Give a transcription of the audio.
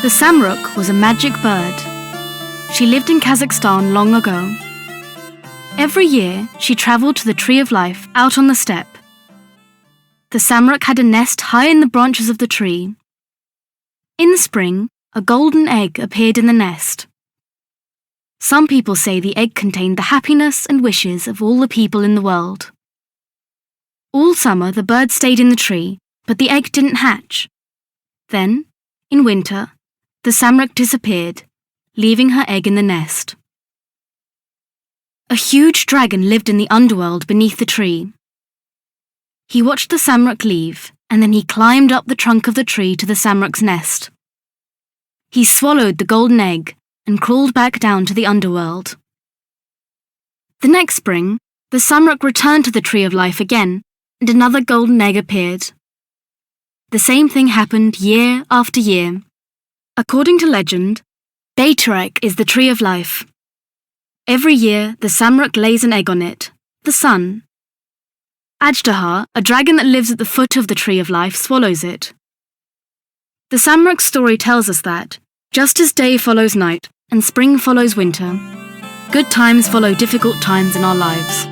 The Samruk was a magic bird. She lived in Kazakhstan long ago. Every year, she travelled to the Tree of Life out on the steppe. The Samruk had a nest high in the branches of the tree. In the spring, a golden egg appeared in the nest. Some people say the egg contained the happiness and wishes of all the people in the world. All summer, the bird stayed in the tree, but the egg didn't hatch. Then, in winter, the Samruk disappeared, leaving her egg in the nest. A huge dragon lived in the underworld beneath the tree. He watched the Samruk leave, and then he climbed up the trunk of the tree to the Samruk's nest. He swallowed the golden egg and crawled back down to the underworld. The next spring, the Samruk returned to the Tree of Life again, and another golden egg appeared. The same thing happened year after year. According to legend, Beitarek is the Tree of Life. Every year, the Samruk lays an egg on it, the sun. Ajdahar, a dragon that lives at the foot of the Tree of Life, swallows it. The Samruk story tells us that, just as day follows night and spring follows winter, good times follow difficult times in our lives.